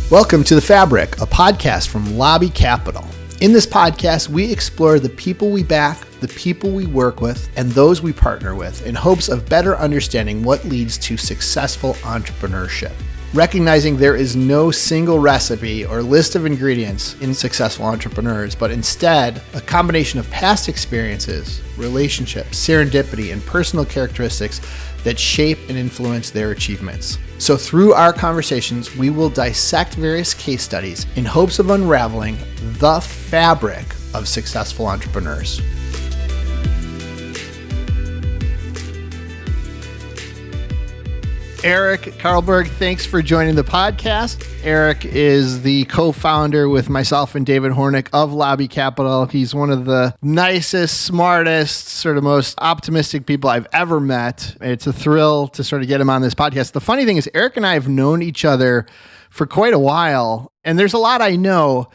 Welcome to The Fabric, a podcast from Lobby Capital. In this podcast, we explore the people we back, the people we work with, and those we partner with in hopes of better understanding what leads to successful entrepreneurship. Recognizing there is no single recipe or list of ingredients in successful entrepreneurs, but instead a combination of past experiences, relationships, serendipity, and personal characteristics that shape and influence their achievements. So through our conversations, we will dissect various case studies in hopes of unraveling the fabric of successful entrepreneurs. Eric Carlborg, thanks for joining the podcast. Eric is the co-founder with myself and David Hornick of Lobby Capital. He's one of the nicest, smartest, sort of most optimistic people I've ever met. It's a thrill to sort of get him on this podcast. The funny thing is, Eric and I have known each other for quite a while, and there's a lot I know,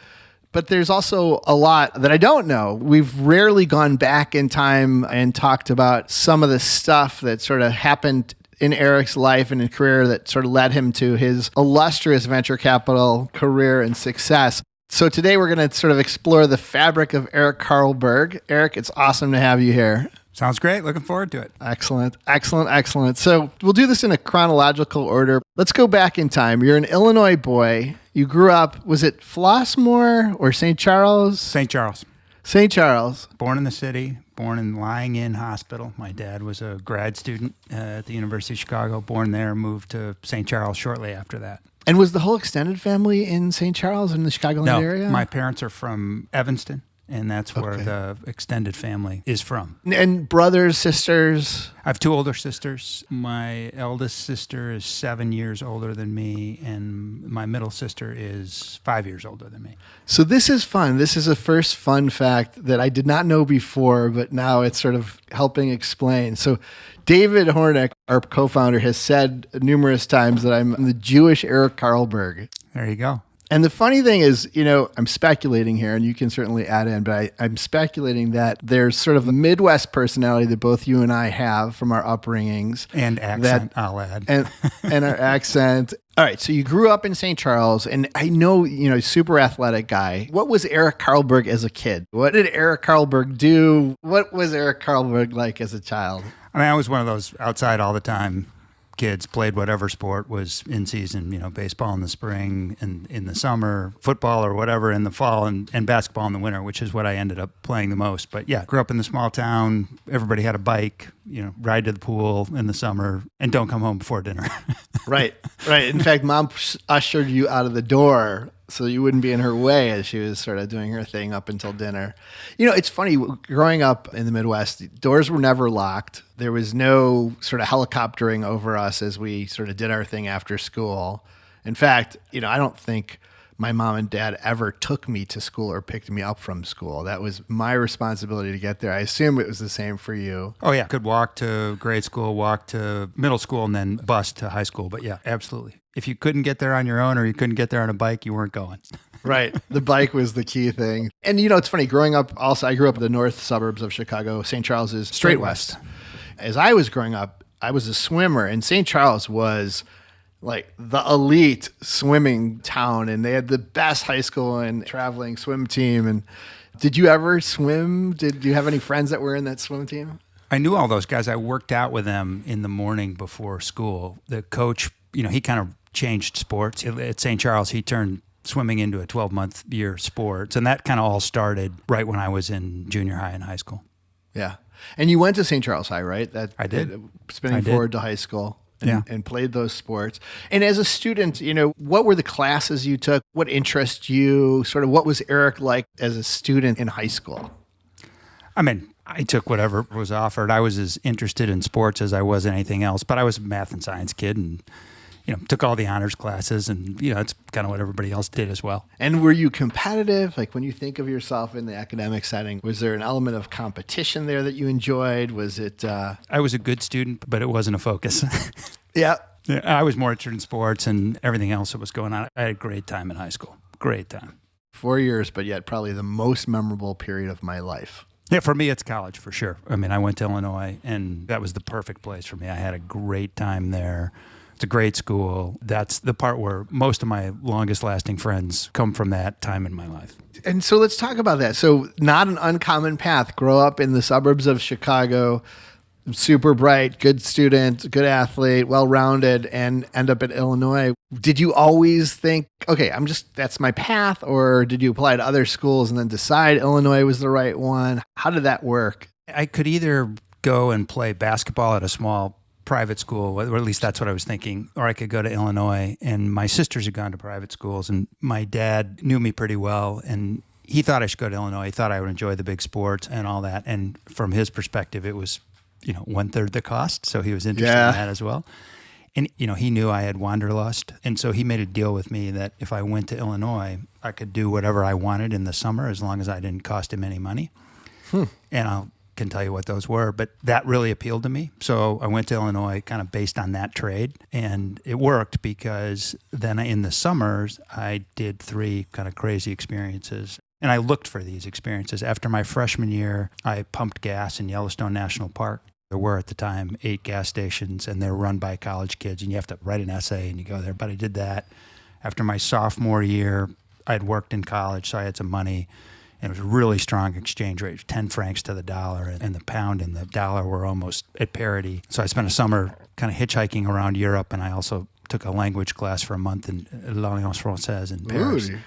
but there's also a lot that I don't know. We've rarely gone back in time and talked about some of the stuff that sort of happened in Eric's life and career that sort of led him to his illustrious venture capital career and success. So today we're going to sort of explore the fabric of Eric Carlborg. Eric, it's awesome to have you here. Sounds great. Looking forward to it. Excellent. So we'll do this in a chronological order. Let's go back in time. You're an Illinois boy. You grew up, was it Flossmoor or St. Charles? St. Charles. St. Charles. Born in the city, born in Lying In Hospital. My dad was a grad student at the University of Chicago, born there, moved to St. Charles shortly after that. And was the whole extended family in St. Charles in the Chicagoland area? No, my parents are from Evanston, and that's where the extended family is from. And brothers, sisters? I have two older sisters. My eldest sister is 7 years older than me, and my middle sister is 5 years older than me. So this is fun. This is a first fun fact that I did not know before, but now it's sort of helping explain. So David Hornick, our co-founder, has said numerous times that I'm the Jewish Eric Carlborg. There you go. And the funny thing is, I'm speculating here, and you can certainly add in, but I'm speculating that there's sort of a Midwest personality that both you and I have from our upbringings. And accent, I'll add. And our accent. All right, so you grew up in St. Charles, and I know, super athletic guy. What was Eric Carlborg as a kid? What did Eric Carlborg do? What was Eric Carlborg like as a child? I mean, I was one of those outside all the time kids, played whatever sport was in season, baseball in the spring and in the summer, football or whatever in the fall, and basketball in the winter, which is what I ended up playing the most. But yeah, grew up in the small town. Everybody had a bike, ride to the pool in the summer and don't come home before dinner. Right. In fact, Mom ushered you out of the door so you wouldn't be in her way as she was sort of doing her thing up until dinner. It's funny, growing up in the Midwest, doors were never locked. There was no sort of helicoptering over us as we sort of did our thing after school. In fact, I don't think my mom and dad ever took me to school or picked me up from school. That was my responsibility to get there. I assume it was the same for you. Oh, yeah. Could walk to grade school, walk to middle school, and then bus to high school. But yeah, absolutely. If you couldn't get there on your own or you couldn't get there on a bike, you weren't going. Right. The bike was the key thing. And, it's funny, growing up, also, I grew up in the north suburbs of Chicago. St. Charles is straight west. As I was growing up, I was a swimmer, and St. Charles was like the elite swimming town, and they had the best high school and traveling swim team. And did you ever swim? Did you have any friends that were in that swim team? I knew all those guys. I worked out with them in the morning before school. The coach, he kind of changed sports. At St. Charles, he turned swimming into a 12-month year sport. And that kind of all started right when I was in junior high and high school. Yeah. And you went to St. Charles High, right? I did. Spinning forward to high school. And played those sports. And as a student, what were the classes you took? What interested you? Sort of what was Eric like as a student in high school? I mean, I took whatever was offered. I was as interested in sports as I was in anything else, but I was a math and science kid and, took all the honors classes and, it's kind of what everybody else did as well. And were you competitive? Like when you think of yourself in the academic setting, was there an element of competition there that you enjoyed? Was it... I was a good student, but it wasn't a focus. Yeah. I was more interested in sports and everything else that was going on. I had a great time in high school. Great time. 4 years, but yet probably the most memorable period of my life. Yeah, for me, it's college for sure. I mean, I went to Illinois and that was the perfect place for me. I had a great time there. It's a great school. That's the part where most of my longest lasting friends come from that time in my life. And so let's talk about that. So not an uncommon path. Grow up in the suburbs of Chicago, super bright, good student, good athlete, well-rounded, and end up at Illinois. Did you always think, okay, that's my path, or did you apply to other schools and then decide Illinois was the right one? How did that work? I could either go and play basketball at a small private school, or at least that's what I was thinking, or I could go to Illinois. And my sisters had gone to private schools, and my dad knew me pretty well, and he thought I should go to Illinois. He thought I would enjoy the big sports and all that. And from his perspective, it was, 1/3 the cost. So he was interested in that as well. And, he knew I had wanderlust. And so he made a deal with me that if I went to Illinois, I could do whatever I wanted in the summer as long as I didn't cost him any money. And I can tell you what those were, but that really appealed to me. So I went to Illinois kind of based on that trade. And it worked because then in the summers, I did 3 kind of crazy experiences. And I looked for these experiences. After my freshman year, I pumped gas in Yellowstone National Park. There were at the time 8 gas stations, and they're run by college kids, and you have to write an essay and you go there. But I did that. After my sophomore year, I'd worked in college, so I had some money, and it was a really strong exchange rate, 10 francs to the dollar, and the pound and the dollar were almost at parity. So I spent a summer kind of hitchhiking around Europe, and I also took a language class for a month in l'Alliance Française in Paris. Ooh.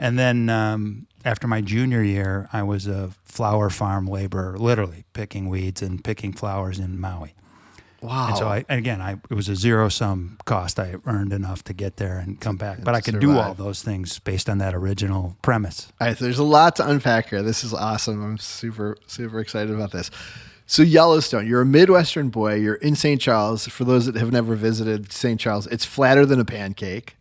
And then after my junior year, I was a flower farm laborer, literally picking weeds and picking flowers in Maui. Wow. And so it was a zero-sum cost. I earned enough to get there and come back. But I could do all those things based on that original premise. All right, there's a lot to unpack here. This is awesome. I'm super, super excited about this. So Yellowstone, you're a Midwestern boy. You're in St. Charles. For those that have never visited St. Charles, it's flatter than a pancake.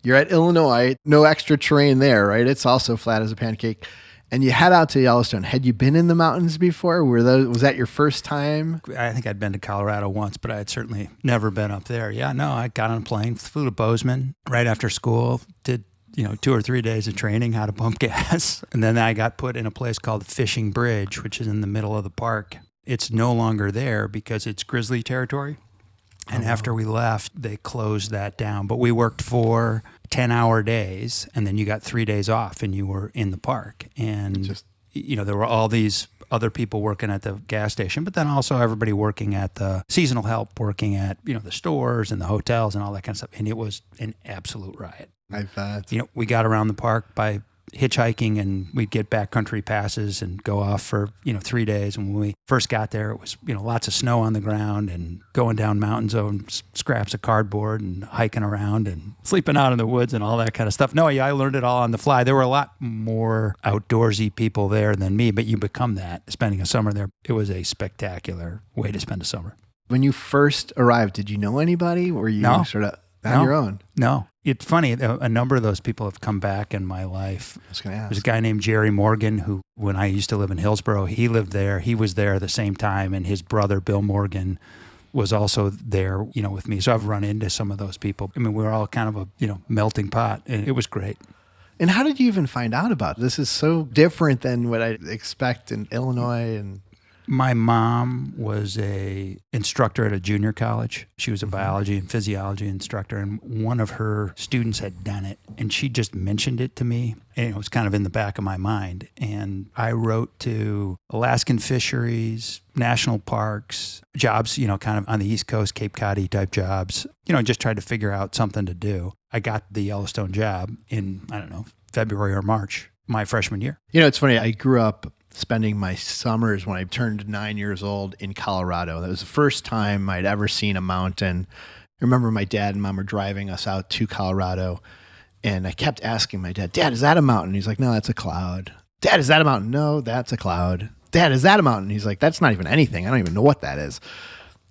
You're at Illinois, no extra terrain there, right? It's also flat as a pancake. And you head out to Yellowstone. Had you been in the mountains before? Was that your first time? I think I'd been to Colorado once, but I had certainly never been up there. Yeah, no, I got on a plane, flew to Bozeman right after school, did 2 or 3 days of training how to pump gas. And then I got put in a place called Fishing Bridge, which is in the middle of the park. It's no longer there because it's grizzly territory. And after we left, they closed that down. But we worked 4 10-hour days, and then you got 3 days off, and you were in the park. And, there were all these other people working at the gas station, but then also everybody working at the seasonal help, working at, the stores and the hotels and all that kind of stuff. And it was an absolute riot. I bet. We got around the park by hitchhiking, and we'd get backcountry passes and go off for 3 days. And when we first got there, it was lots of snow on the ground and going down mountains on scraps of cardboard and hiking around and sleeping out in the woods and all that kind of stuff. No, yeah, I learned it all on the fly. There were a lot more outdoorsy people there than me, but you become that spending a summer there. It was a spectacular way to spend a summer. When you first arrived, did you know anybody? Were you sort of on your own? No. It's funny, a number of those people have come back in my life. I was going to ask. There's a guy named Jerry Morgan who, when I used to live in Hillsborough, he lived there. He was there at the same time, and his brother, Bill Morgan, was also there, with me. So I've run into some of those people. I mean, we were all kind of a, melting pot, and it was great. And how did you even find out about it? This is so different than what I expect in Illinois. And my mom was a instructor at a junior college. She was a biology and physiology instructor, and one of her students had done it, and she just mentioned it to me, and it was kind of in the back of my mind. And I wrote to Alaskan fisheries, national parks, jobs, kind of on the East Coast, Cape Cod type jobs, just tried to figure out something to do. I got the Yellowstone job in, February or March, my freshman year. It's funny. I grew up spending my summers when I turned 9 years old in Colorado. That was the first time I'd ever seen a mountain. I remember my dad and mom were driving us out to Colorado, and I kept asking my dad, "Dad, is that a mountain?" He's like, "No, that's a cloud." "Dad, is that a mountain?" "No, that's a cloud." "Dad, is that a mountain?" He's like, "That's not even anything. I don't even know what that is."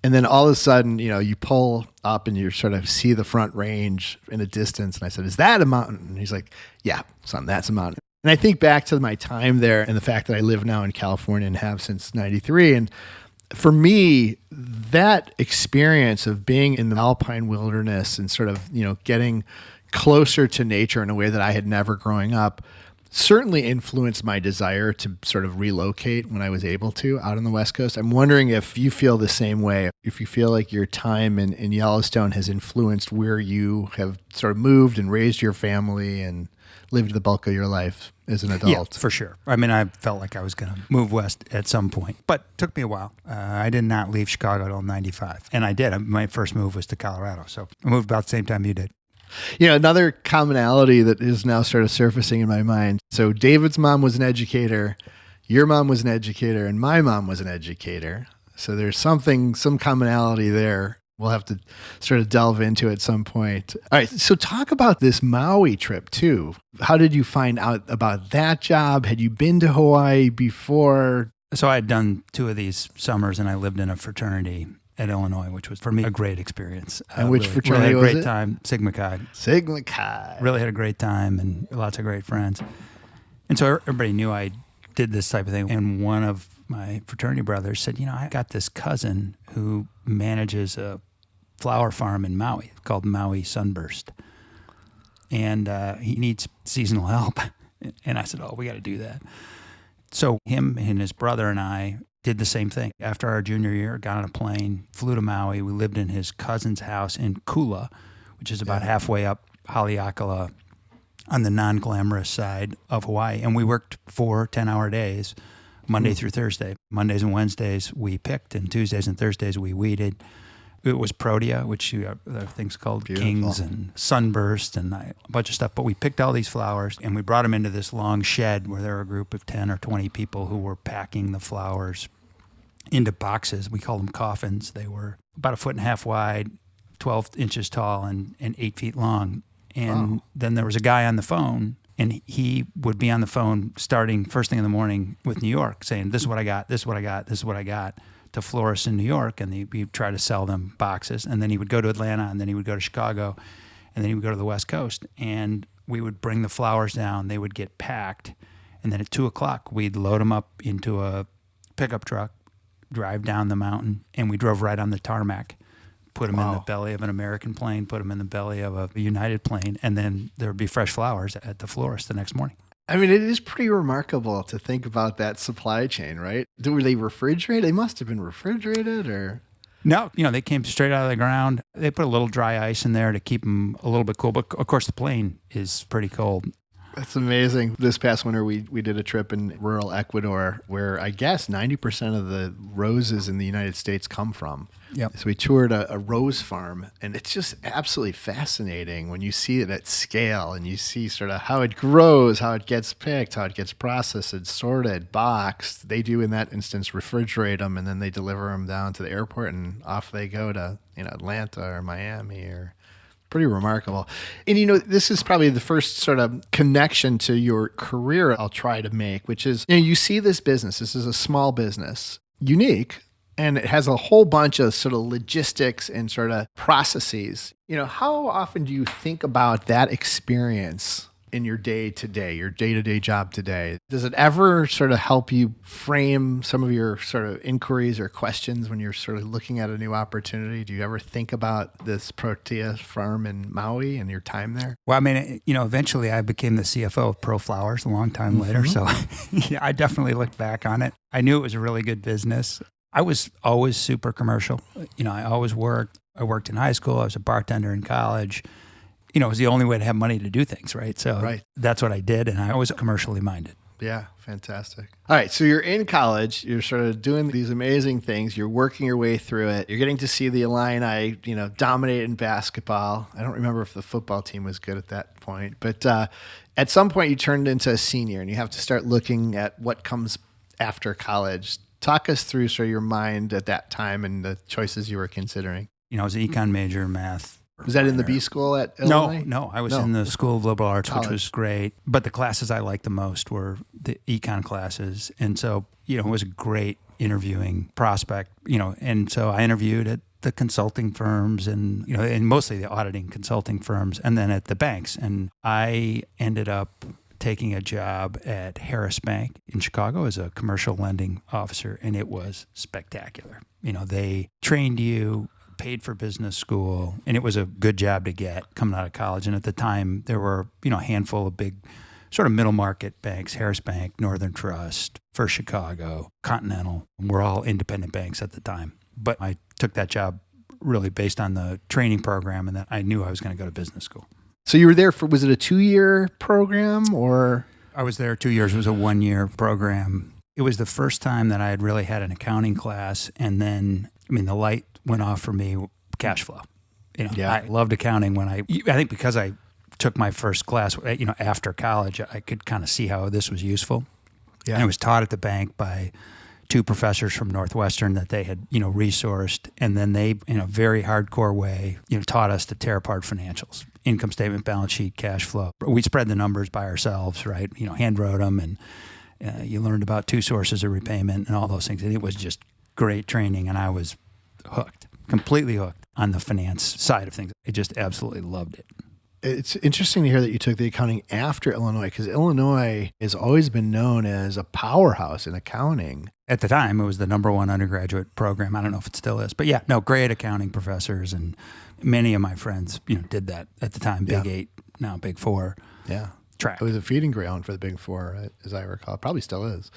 And then all of a sudden, you pull up and you sort of see the front range in a distance. And I said, "Is that a mountain?" And he's like, "Yeah, son, that's a mountain." And I think back to my time there and the fact that I live now in California and have since 93. And for me, that experience of being in the alpine wilderness and sort of, getting closer to nature in a way that I had never growing up, certainly influenced my desire to sort of relocate when I was able to out on the West Coast. I'm wondering if you feel the same way, if you feel like your time in Yellowstone has influenced where you have sort of moved and raised your family and lived the bulk of your life as an adult. Yeah, for sure. I mean, I felt like I was going to move west at some point, but it took me a while. I did not leave Chicago until 95, and I did. My first move was to Colorado, so I moved about the same time you did. Another commonality that is now sort of surfacing in my mind. So David's mom was an educator, your mom was an educator, and my mom was an educator. So there's some commonality there. We'll have to sort of delve into at some point. All right. So talk about this Maui trip too. How did you find out about that job? Had you been to Hawaii before? So I had done 2 of these summers, and I lived in a fraternity at Illinois, which was for me a great experience. And which fraternity really had a was great it? time. Sigma Chi. Sigma Chi. Really had a great time and lots of great friends. And so everybody knew I did this type of thing. And one of my fraternity brothers said, I got this cousin who manages a flower farm in Maui called Maui Sunburst. And he needs seasonal help. And I said, we got to do that. So him and his brother and I did the same thing. After our junior year, got on a plane, flew to Maui. We lived in his cousin's house in Kula, which is about halfway up Haleakala on the non-glamorous side of Hawaii. And we worked 4 10-hour days, Monday through Thursday. Mondays and Wednesdays we picked, and Tuesdays and Thursdays we weeded. It was Protea, which there are things called Kings and Sunburst and a bunch of stuff. But we picked all these flowers, and we brought them into this long shed where there were a group of 10 or 20 people who were packing the flowers into boxes. We called them coffins. They were about 1.5 feet wide, 12 inches tall, and 8 feet long. And then there was a guy on the phone, and he would be on the phone starting first thing in the morning with New York, saying, this is what I got, this is what I got, this is what I got, to florists in New York, and he'd try to sell them boxes. And then he would go to Atlanta, and then he would go to Chicago, and then he would go to the West Coast. And we would bring the flowers down. They would get packed. And then at 2 o'clock, we'd load them up into a pickup truck, drive down the mountain, and we drove right on the tarmac, put them in the belly of an American plane, put them in the belly of a United plane, and then there would be fresh flowers at the florist the next morning. I mean, it is pretty remarkable to think about that supply chain, right? Were they refrigerated? They must have been refrigerated, or? No, they came straight out of the ground. They put a little dry ice in there to keep them a little bit cool, but of course the plane is pretty cold. That's amazing. This past winter, we did a trip in rural Ecuador where I guess 90% of the roses in the United States come from. Yep. So we toured a rose farm, and it's just absolutely fascinating when you see it at scale and you see sort of how it grows, how it gets picked, how it gets processed, sorted, boxed. They do, in that instance, refrigerate them, and then they deliver them down to the airport, and off they go to Atlanta or Miami or... Pretty remarkable. And, this is probably the first sort of connection to your career I'll try to make, which is, you see this business. This is a small business, unique, and it has a whole bunch of sort of logistics and sort of processes. How often do you think about that experience in your day-to-day job today? Does it ever sort of help you frame some of your sort of inquiries or questions when you're sort of looking at a new opportunity? Do you ever think about this Protea farm in Maui and your time there? Well, I mean, eventually I became the CFO of Pro Flowers a long time later. So yeah, I definitely looked back on it. I knew it was a really good business. I was always super commercial. I always worked. I worked in high school. I was a bartender in college. It was the only way to have money to do things, right? So That's what I did, and I was commercially minded. Yeah, fantastic. All right, so you're in college. You're sort of doing these amazing things. You're working your way through it. You're getting to see the Illini, dominate in basketball. I don't remember if the football team was good at that point, but at some point you turned into a senior, and you have to start looking at what comes after college. Talk us through sort of your mind at that time and the choices you were considering. I was an econ major, math. Was that in the B school at Illinois? No. I was in the School of Liberal Arts, which was great. But the classes I liked the most were the econ classes. And so, it was a great interviewing prospect, and so I interviewed at the consulting firms and mostly the auditing consulting firms, and then at the banks. And I ended up taking a job at Harris Bank in Chicago as a commercial lending officer, and it was spectacular. They trained you, paid for business school, and it was a good job to get coming out of college. And at the time, there were a handful of big sort of middle market banks, Harris Bank, Northern Trust, First Chicago, Continental, were all independent banks at the time. But I took that job really based on the training program and that I knew I was going to go to business school. So you were there for, was it a 2-year program or? I was there 2 years. It was a 1-year program. It was the first time that I had really had an accounting class. And then, the light went off for me, cash flow. I loved accounting I think because I took my first class, after college, I could kind of see how this was useful. Yeah. And it was taught at the bank by 2 professors from Northwestern that they had, resourced. And then they, in a very hardcore way, taught us to tear apart financials, income statement, balance sheet, cash flow. We spread the numbers by ourselves, right? Hand wrote them, and you learned about 2 sources of repayment and all those things. And it was just great training. And I was hooked, completely hooked on the finance side of things. I just absolutely loved it. It's interesting to hear that you took the accounting after Illinois, because Illinois has always been known as a powerhouse in accounting. At the time, it was the #1 undergraduate program. I don't know if it still is, but great accounting professors, and many of my friends, did that at the time. Big 8, now Big 4. Yeah. Track. It was a feeding ground for the Big 4, as I recall. Probably still is.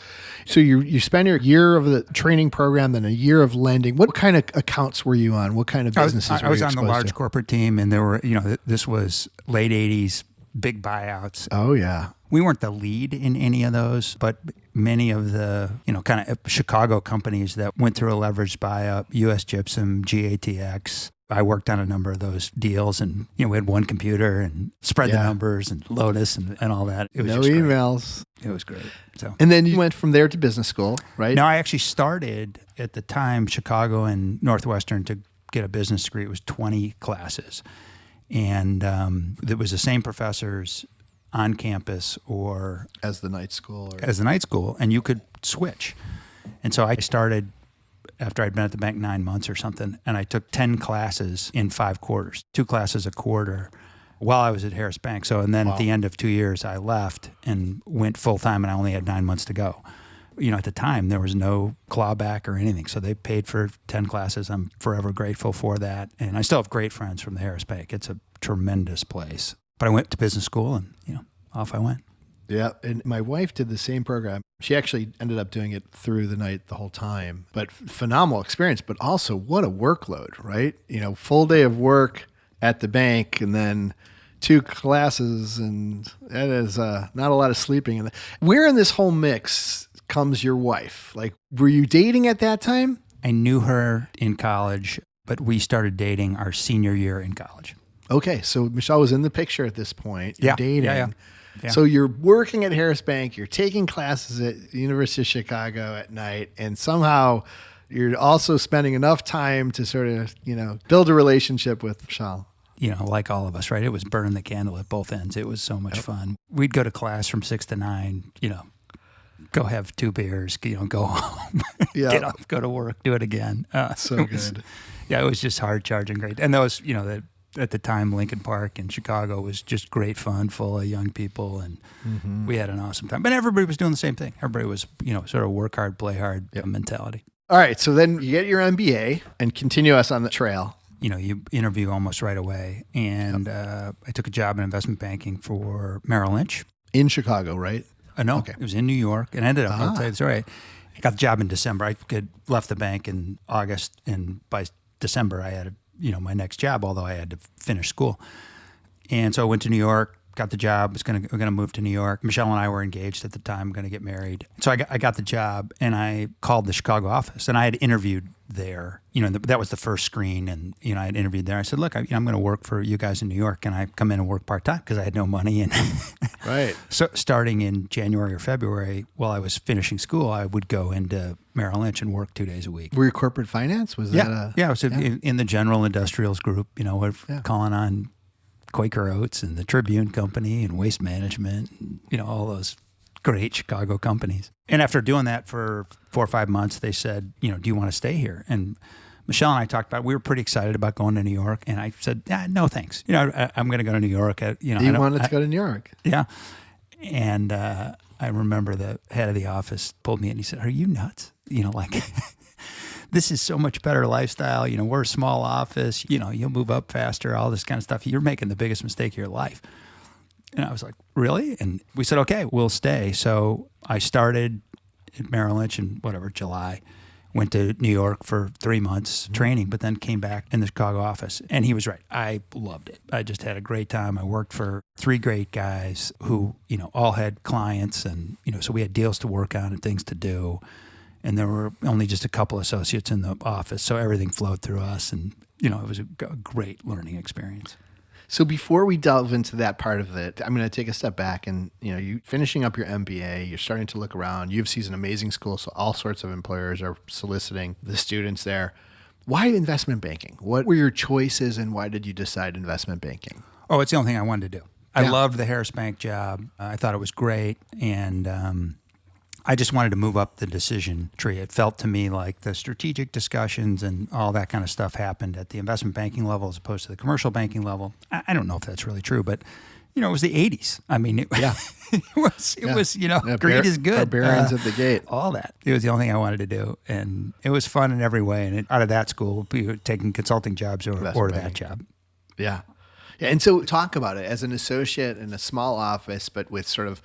So you spend your year of the training program, then a year of lending. What kind of accounts were you on? What kind of businesses were you exposed to? I was on the large corporate team, and there were, this was late 80s, big buyouts. Oh, yeah. We weren't the lead in any of those, but many of the, kind of Chicago companies that went through a leveraged buyout, US Gypsum, GATX. I worked on a number of those deals, and we had one computer and spread the numbers and Lotus and all that. It was no just emails. Great. It was great. So, and then you went from there to business school, right? No, I actually started at the time Chicago and Northwestern to get a business degree. It was 20 classes, and it was the same professors on campus or as the night school, and you could switch. And so I started after I'd been at the bank 9 months or something, and I took 10 classes in 5 quarters, 2 classes a quarter while I was at Harris Bank. So, and then at the end of 2 years, I left and went full-time, and I only had 9 months to go. At the time, there was no clawback or anything, so they paid for 10 classes. I'm forever grateful for that, and I still have great friends from the Harris Bank. It's a tremendous place. But I went to business school, and, off I went. Yeah, and my wife did the same program. She actually ended up doing it through the night the whole time. But phenomenal experience, but also what a workload, right? Full day of work at the bank and then 2 classes, and that is not a lot of sleeping. Where in this whole mix comes your wife? Like, were you dating at that time? I knew her in college, but we started dating our senior year in college. Okay, so Michelle was in the picture at this point. You're dating. Yeah. So you're working at Harris Bank, you're taking classes at the University of Chicago at night, and somehow you're also spending enough time to sort of, build a relationship with Michelle. Like all of us, right? It was burn the candle at both ends. It was so much fun. We'd go to class from 6 to 9, go have 2 beers, go home, get up, go to work, do it again. So good. It was just hard charging, great. And those, at the time, Lincoln Park in Chicago was just great fun, full of young people, and we had an awesome time. But everybody was doing the same thing. Everybody was, sort of work hard, play hard mentality. All right, so then you get your MBA and continue us on the trail. You interview almost right away, and I took a job in investment banking for Merrill Lynch. In Chicago, right? No, okay. It was in New York, and ended up, I'll tell you the story. I got the job in December. I had left the bank in August, and by December I had my next job, although I had to finish school. And so I went to New York, got the job, we're going to move to New York. Michelle and I were engaged at the time, going to get married. So I got the job, and I called the Chicago office, and I had interviewed there. That was the first screen, and, I had interviewed there. I said, look, I'm going to work for you guys in New York, and I come in and work part-time because I had no money. And right. So starting in January or February, while I was finishing school, I would go into Merrill Lynch and work 2 days a week. Were you corporate finance? Was that I was in the general industrials group, calling on Quaker Oats and the Tribune Company and Waste Management, and, all those great Chicago companies. And after doing that for 4 or 5 months, they said, do you want to stay here? And Michelle and I talked about it. We were pretty excited about going to New York. And I said, no, thanks. I'm going to go to New York. You wanted to go to New York? Yeah. And I remember the head of the office pulled me in and he said, are you nuts? This is so much better lifestyle. We're a small office. You'll move up faster, all this kind of stuff. You're making the biggest mistake of your life. And I was like, really? And we said, okay, we'll stay. So I started at Merrill Lynch in July. Went to New York for 3 months training, but then came back in the Chicago office. And he was right. I loved it. I just had a great time. I worked for 3 great guys who, all had clients, and, so we had deals to work on and things to do. And there were only just a couple associates in the office, so everything flowed through us. And, it was a great learning experience. So before we delve into that part of it, I'm going to take a step back and, you finishing up your MBA, you're starting to look around. UofC is an amazing school, so all sorts of employers are soliciting the students there. Why investment banking? What were your choices and why did you decide investment banking? Oh, it's the only thing I wanted to do. I loved the Harris Bank job. I thought it was great. And I just wanted to move up the decision tree. It felt to me like the strategic discussions and all that kind of stuff happened at the investment banking level as opposed to the commercial banking level. I don't know if that's really true, but it was the 80s. I mean, it was greed is good. Barbarians at the gate. All that. It was the only thing I wanted to do. And it was fun in every way. And out of that school, we were taking consulting jobs or that job. Yeah. And so talk about it as an associate in a small office, but with sort of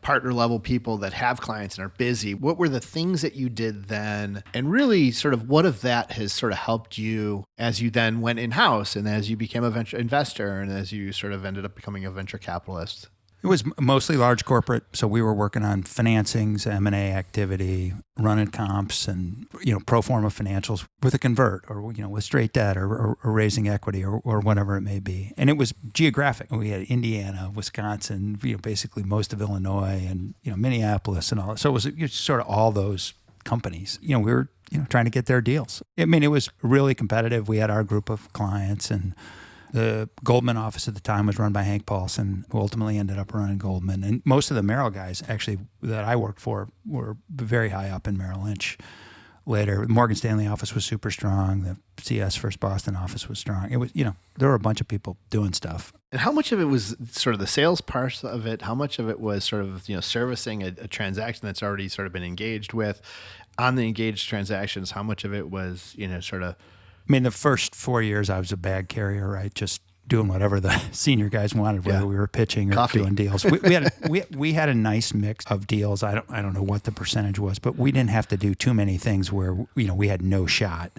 partner level people that have clients and are busy. What were the things that you did then? And really sort of what of that has sort of helped you as you then went in-house and as you became a venture investor and as you sort of ended up becoming a venture capitalist? It was mostly large corporate. So we were working on financings, M&A activity, running comps and, pro forma financials with a convert or, with straight debt or raising equity or whatever it may be. And it was geographic. We had Indiana, Wisconsin, basically most of Illinois and, Minneapolis and all. So it was sort of all those companies. We were, trying to get their deals. I mean, it was really competitive. We had our group of clients and the Goldman office at the time was run by Hank Paulson, who ultimately ended up running Goldman. And most of the Merrill guys actually that I worked for were very high up in Merrill Lynch later. The Morgan Stanley office was super strong. The CS First Boston office was strong. It was, there were a bunch of people doing stuff. And how much of it was sort of the sales part of it? How much of it was sort of, servicing a transaction that's already sort of been engaged with? On the engaged transactions, how much of it was, sort of... I mean, the first 4 years I was a bag carrier, right? Just doing whatever the senior guys wanted, whether we were pitching or doing deals. We had a nice mix of deals. I don't know what the percentage was, but we didn't have to do too many things where we had no shot.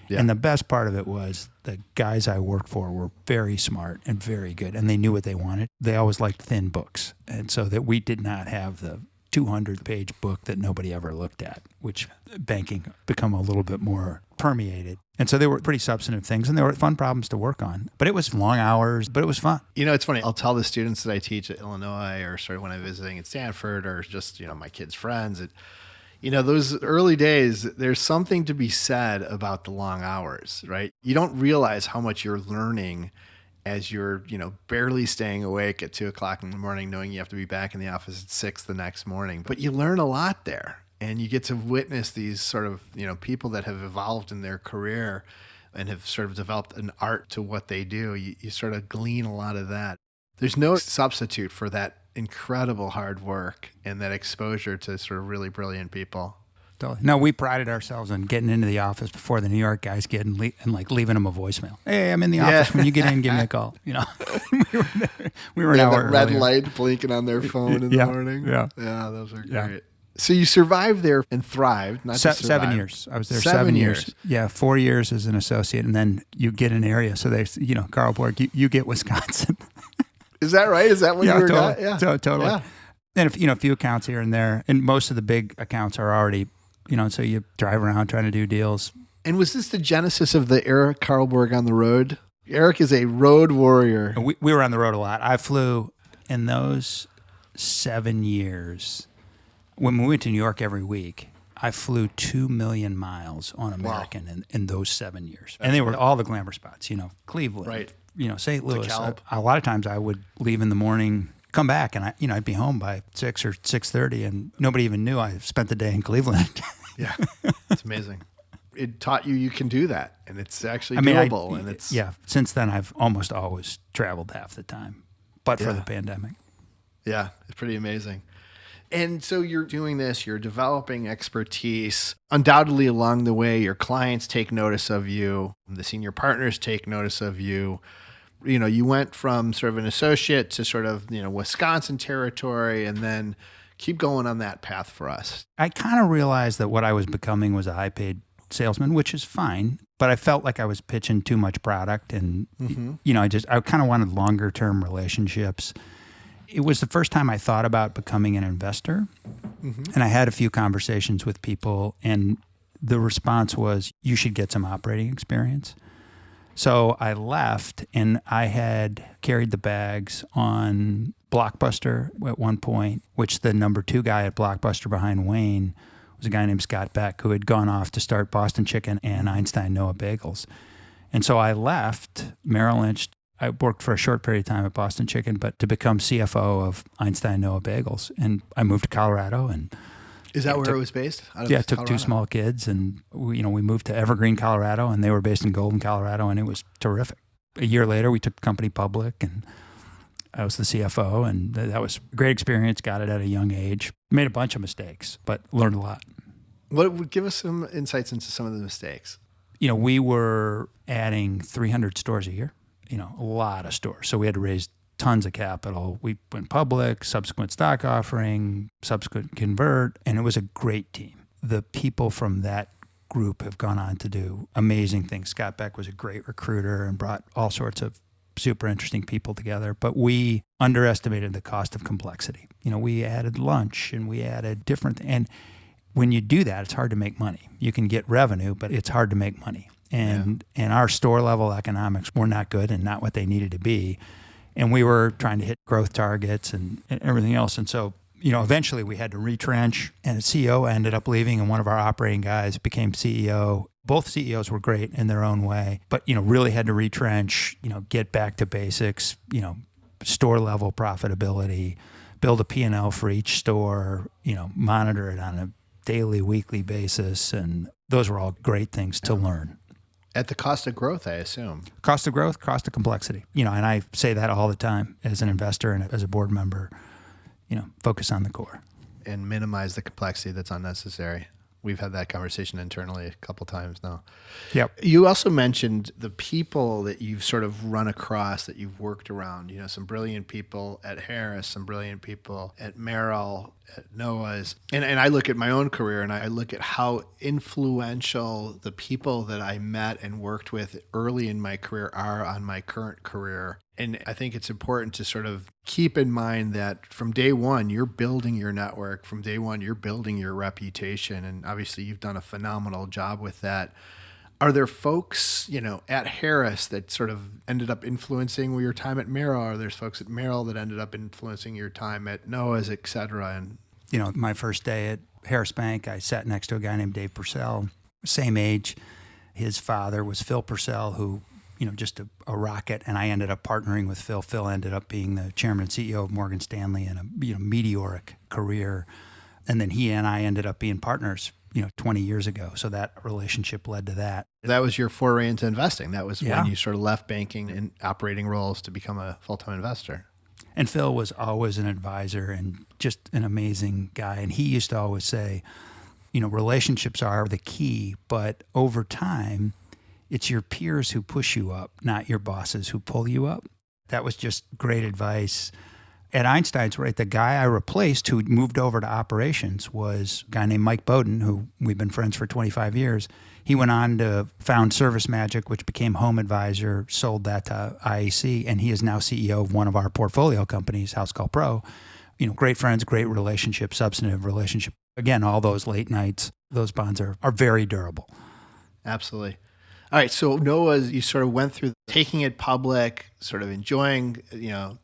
Yeah. And the best part of it was the guys I worked for were very smart and very good, and they knew what they wanted. They always liked thin books, and so that we did not have the 200-page book that nobody ever looked at, which banking become a little bit more permeated. And so they were pretty substantive things, and they were fun problems to work on. But it was long hours, but it was fun. It's funny. I'll tell the students that I teach at Illinois or sort of when I'm visiting at Stanford or just, my kids' friends, those early days, there's something to be said about the long hours, right? You don't realize how much you're learning as you're, barely staying awake at 2:00 in the morning, knowing you have to be back in the office at 6 the next morning. But you learn a lot there. And you get to witness these sort of, people that have evolved in their career and have sort of developed an art to what they do. You sort of glean a lot of that. There's no substitute for that incredible hard work and that exposure to sort of really brilliant people. No, we prided ourselves on getting into the office before the New York guys get and leaving them a voicemail. Hey, I'm in the office. When you get in, give me a call. We were an hour red earlier. Light blinking on their phone in the morning. Yeah, those are great. Yeah. So you survived there and thrived, not just survived. 7 years. I was there 7 years. Yeah, 4 years as an associate, and then you get an area. So they, Carlborg, you get Wisconsin. Is that right? Is that what you were got? Yeah, totally. Yeah. And a few accounts here and there, and most of the big accounts are already, so you drive around trying to do deals. And was this the genesis of the Eric Carlborg on the road? Eric is a road warrior. We were on the road a lot. I flew in those 7 years. When we went to New York every week, I flew 2 million miles on American in those 7 years. And they were all the glamour spots, Cleveland, right. St. Louis. A lot of times I would leave in the morning, come back, and I'd be home by 6 or 6:30, and nobody even knew I spent the day in Cleveland. Yeah, it's amazing. It taught you can do that, and it's actually doable. Since then, I've almost always traveled half the time, but for the pandemic. Yeah, it's pretty amazing. And so you're doing this, you're developing expertise. Undoubtedly along the way, your clients take notice of you, the senior partners take notice of you. You went from sort of an associate to sort of, Wisconsin territory, and then keep going on that path for us. I kind of realized that what I was becoming was a high-paid salesman, which is fine, but I felt like I was pitching too much product, and I kind of wanted longer-term relationships. It was the first time I thought about becoming an investor, and I had a few conversations with people, and the response was, you should get some operating experience. So I left, and I had carried the bags on Blockbuster at one point, which the number 2 guy at Blockbuster behind Wayne was a guy named Scott Beck, who had gone off to start Boston Chicken and Einstein Noah Bagels. And so I left Merrill Lynch. I worked for a short period of time at Boston Chicken, but to become CFO of Einstein Noah Bagels. And I moved to Colorado. And is that where it was based? Yeah, I took 2 small kids, and we moved to Evergreen, Colorado, and they were based in Golden, Colorado, and it was terrific. A year later, we took the company public, and I was the CFO, and that was a great experience. Got it at a young age. Made a bunch of mistakes, but learned a lot. What would give us some insights into some of the mistakes? We were adding 300 stores a year, a lot of stores. So we had to raise tons of capital. We went public, subsequent stock offering, subsequent convert, and it was a great team. The people from that group have gone on to do amazing things. Scott Beck was a great recruiter and brought all sorts of super interesting people together, but we underestimated the cost of complexity. We added lunch and we added different, and when you do that, it's hard to make money. You can get revenue, but it's hard to make money. And our store level economics were not good and not what they needed to be. And we were trying to hit growth targets and everything else. And so, eventually we had to retrench, and the CEO ended up leaving, and one of our operating guys became CEO. Both CEOs were great in their own way, but, really had to retrench, get back to basics, store level profitability, build a P&L for each store, monitor it on a daily, weekly basis. And those were all great things to learn. At the cost of growth, I assume. Cost of growth, cost of complexity. And I say that all the time as an investor and as a board member, focus on the core. And minimize the complexity that's unnecessary. We've had that conversation internally a couple times now. Yep. You also mentioned the people that you've sort of run across, that you've worked around. Some brilliant people at Harris, some brilliant people at Merrill, at Noah's. And I look at my own career, and I look at how influential the people that I met and worked with early in my career are on my current career. And I think it's important to sort of keep in mind that from day one, you're building your network. From day one, you're building your reputation. And obviously, you've done a phenomenal job with that. Are there folks, at Harris that sort of ended up influencing your time at Merrill? Are there folks at Merrill that ended up influencing your time at Noah's, et cetera? And my first day at Harris Bank, I sat next to a guy named Dave Purcell, same age. His father was Phil Purcell, who just a rocket, and I ended up partnering with Phil. Phil ended up being the chairman and CEO of Morgan Stanley in a meteoric career, and then he and I ended up being partners 20 years ago. So that relationship led to that. That was your foray into investing. That was when you sort of left banking and operating roles to become a full-time investor. And Phil was always an advisor and just an amazing guy. And he used to always say, relationships are the key, but over time, it's your peers who push you up, not your bosses who pull you up. That was just great advice. At Einstein's, right, the guy I replaced who moved over to operations was a guy named Mike Bowden, who we've been friends for 25 years. He went on to found Service Magic, which became Home Advisor, sold that to IAC, and he is now CEO of one of our portfolio companies, House Call Pro. Great friends, great relationship, substantive relationship. Again, all those late nights, those bonds are very durable. Absolutely. All right, so Noah's, you sort of went through taking it public, sort of enjoying,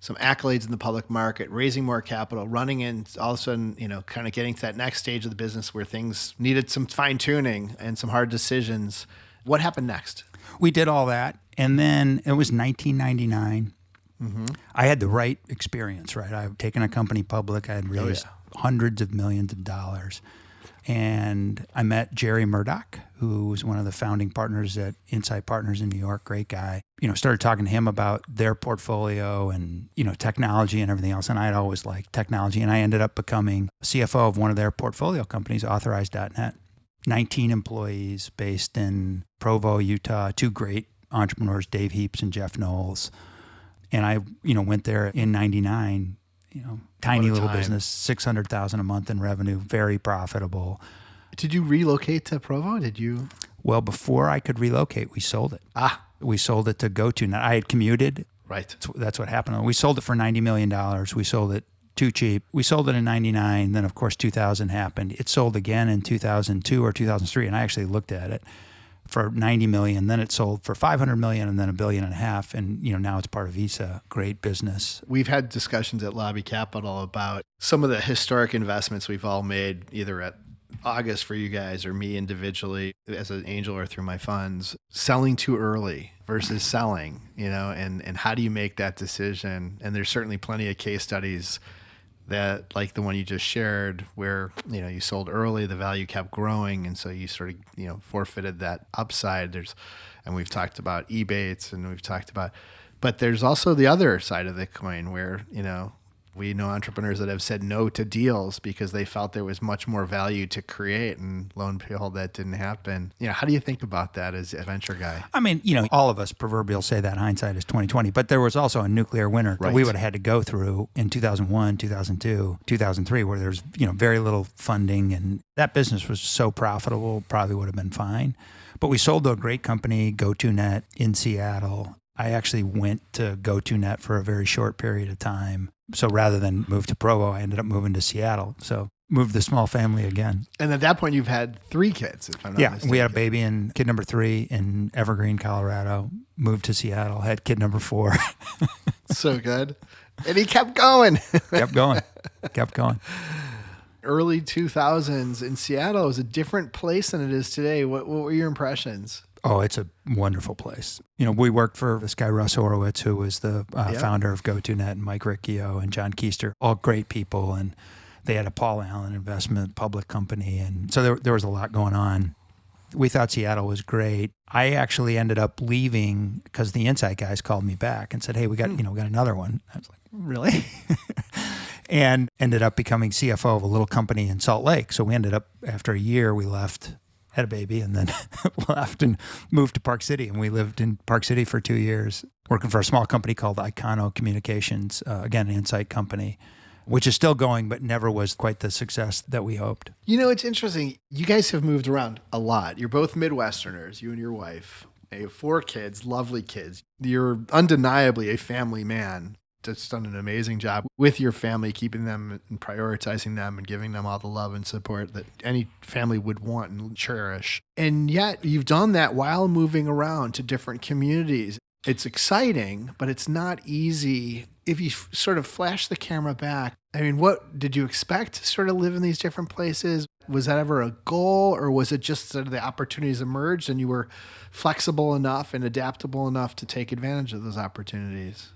some accolades in the public market, raising more capital, running in, all of a sudden, kind of getting to that next stage of the business where things needed some fine tuning and some hard decisions. What happened next? We did all that, and then it was 1999. Mm-hmm. I had the right experience, right? I've taken a company public. I had raised hundreds of millions of dollars. And I met Jerry Murdoch, who was one of the founding partners at Insight Partners in New York, great guy. Started talking to him about their portfolio and, technology and everything else. And I had always liked technology. And I ended up becoming CFO of one of their portfolio companies, Authorize.net. 19 employees based in Provo, Utah, 2 great entrepreneurs, Dave Heaps and Jeff Knowles. And I, went there in 99, tiny little time. business, 600,000 a month in revenue, very profitable. Did you relocate to Provo? Did you? Well, before I could relocate, we sold it. We sold it to GoToNet. I had commuted. Right. That's what happened. We sold it for $90 million. We sold it too cheap. We sold it in 99. Then, of course, 2000 happened. It sold again in 2002 or 2003. And I actually looked at it for 90 million. Then it sold for 500 million and then $1.5 billion. And, now it's part of Visa. Great business. We've had discussions at Lobby Capital about some of the historic investments we've all made, either at August for you guys or me individually as an angel or through my funds, selling too early versus selling, and how do you make that decision? And there's certainly plenty of case studies that, like the one you just shared, where, you sold early, the value kept growing. And so you sort of, forfeited that upside. And we've talked about Ebates but there's also the other side of the coin where, we know entrepreneurs that have said no to deals because they felt there was much more value to create, and lo and behold, that didn't happen. How do you think about that as a venture guy? I mean, all of us proverbial say that hindsight is 20/20, but there was also a nuclear winter that we would have had to go through in 2001, 2002, 2003, where there's, very little funding, and that business was so profitable, probably would have been fine. But we sold to a great company, GoToNet, in Seattle. I actually went to GoToNet for a very short period of time. So rather than move to Provo, I ended up moving to Seattle. So moved the small family again. And at that point, you've had 3 kids, if I'm not mistaken. We had a baby and kid number 3 in Evergreen, Colorado. Moved to Seattle, had kid number 4. So good. And he kept going. Kept going. Early 2000s in Seattle was a different place than it is today. What were your impressions? Oh, it's a wonderful place. We worked for this guy, Russ Horowitz, who was the founder of GoToNet, and Mike Riccio and John Keister, all great people. And they had a Paul Allen investment public company. And so there was a lot going on. We thought Seattle was great. I actually ended up leaving because the Insight guys called me back and said, hey, we got another one. I was like, really? And ended up becoming CFO of a little company in Salt Lake. So we ended up, after a year, we left, had a baby, and then left and moved to Park City. And we lived in Park City for 2 years, working for a small company called Icono Communications, again, an Insight company, which is still going, but never was quite the success that we hoped. It's interesting. You guys have moved around a lot. You're both Midwesterners, you and your wife. You have 4 kids, lovely kids. You're undeniably a family man. Just done an amazing job with your family, keeping them and prioritizing them and giving them all the love and support that any family would want and cherish. And yet you've done that while moving around to different communities. It's exciting, but it's not easy. If you sort of flash the camera back, I mean, what did you expect to sort of live in these different places? Was that ever a goal, or was it just that the opportunities emerged and you were flexible enough and adaptable enough to take advantage of those opportunities?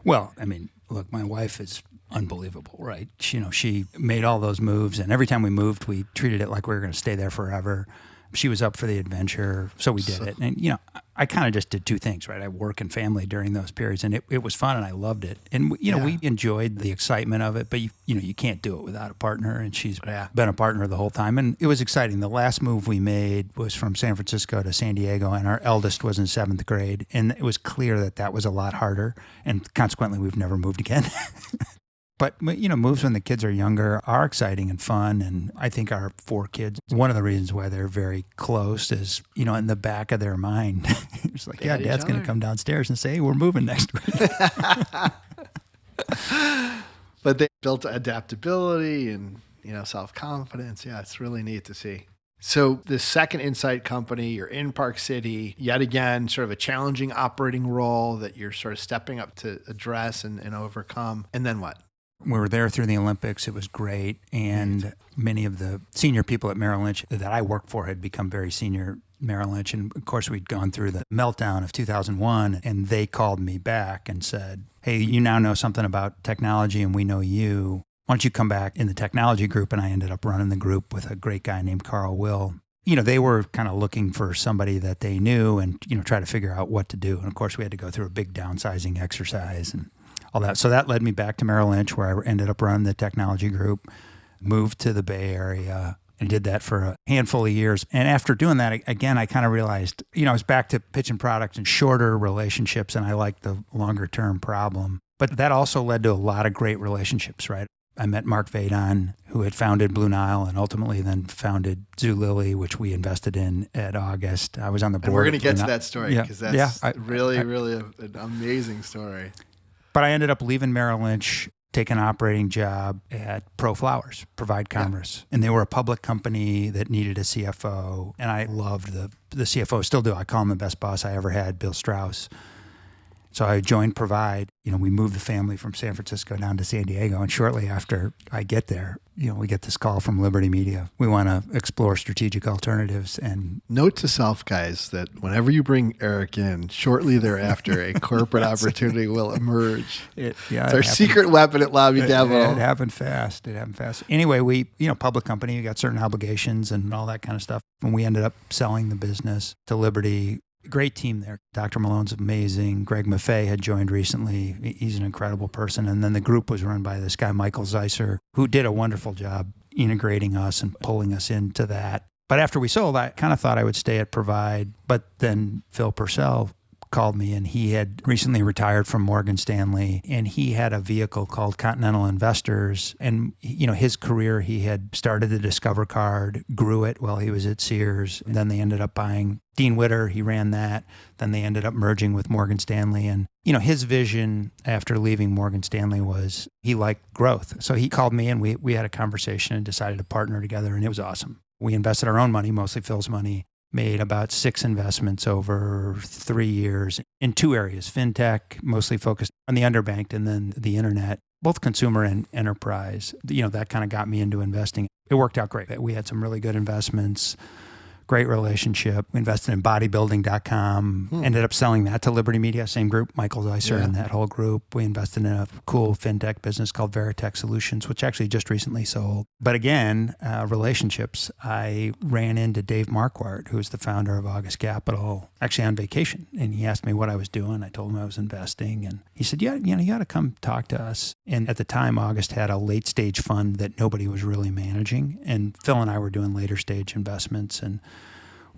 Well, I mean, look, my wife is unbelievable, right? She made all those moves, and every time we moved, we treated it like we were going to stay there forever. She was up for the adventure, so we did it. And, I kind of just did 2 things, right? I work and family during those periods, and it was fun, and I loved it. And, we enjoyed the excitement of it, but, you can't do it without a partner, and she's been a partner the whole time. And it was exciting. The last move we made was from San Francisco to San Diego, and our eldest was in 7th grade, and it was clear that was a lot harder, and consequently, we've never moved again. But, moves when the kids are younger are exciting and fun. And I think our 4 kids, one of the reasons why they're very close is, in the back of their mind, it's like, yeah, Dad's going to come downstairs and say, hey, we're moving next week. But they built adaptability and, self-confidence. Yeah, it's really neat to see. So the second Insight company, you're in Park City, yet again, sort of a challenging operating role that you're sort of stepping up to address and overcome. And then what? We were there through the Olympics. It was great. And many of the senior people at Merrill Lynch that I worked for had become very senior Merrill Lynch. And of course, we'd gone through the meltdown of 2001. And they called me back and said, hey, you now know something about technology and we know you. Why don't you come back in the technology group? And I ended up running the group with a great guy named Carl Will. They were kind of looking for somebody that they knew and, try to figure out what to do. And of course, we had to go through a big downsizing exercise and all that. So that led me back to Merrill Lynch, where I ended up running the technology group, moved to the Bay Area, and did that for a handful of years. And after doing that, again, I kind of realized, I was back to pitching products and shorter relationships, and I liked the longer term problem. But that also led to a lot of great relationships, right? I met Mark Vadon, who had founded Blue Nile and ultimately then founded Zulily, which we invested in at August. I was on the board. And we're going to get to that story because that's really an amazing story. But I ended up leaving Merrill Lynch, taking an operating job at Pro Flowers, Provide Commerce. Yeah. And they were a public company that needed a CFO. And I loved the CFO, still do. I call him the best boss I ever had, Bill Strauss. So I joined Provide. We moved the family from San Francisco down to San Diego. And shortly after I get there, we get this call from Liberty Media. We want to explore strategic alternatives. And note to self, guys, that whenever you bring Eric in, shortly thereafter, a corporate opportunity will emerge. It's our secret weapon at Lobby Capital. It happened fast. Anyway, we, public company, you got certain obligations and all that kind of stuff. And we ended up selling the business to Liberty. Great team there. Dr. Malone's amazing. Greg Maffei had joined recently. He's an incredible person. And then the group was run by this guy, Michael Zeisser, who did a wonderful job integrating us and pulling us into that. But after we sold, I kind of thought I would stay at Provide. But then Phil Purcell called me, and he had recently retired from Morgan Stanley, and he had a vehicle called Continental Investors. And his career, he had started the Discover card, grew it while he was at Sears, and then they ended up buying Dean Witter. He ran that. Then they ended up merging with Morgan Stanley. And his vision after leaving Morgan Stanley was he liked growth. So he called me, and we had a conversation and decided to partner together, and it was awesome. We invested our own money, mostly Phil's money. Made about 6 investments over 3 years in 2 areas, fintech, mostly focused on the underbanked, and then the internet, both consumer and enterprise. That kind of got me into investing. It worked out great. We had some really good investments, great relationship. We invested in bodybuilding.com, ended up selling that to Liberty Media, same group, Michael Zeisser and that whole group. We invested in a cool fintech business called Veritech Solutions, which actually just recently sold. But again, relationships. I ran into Dave Marquardt, who's the founder of August Capital, actually on vacation. And he asked me what I was doing. I told him I was investing. And he said, you got to come talk to us. And at the time, August had a late stage fund that nobody was really managing. And Phil and I were doing later stage investments. And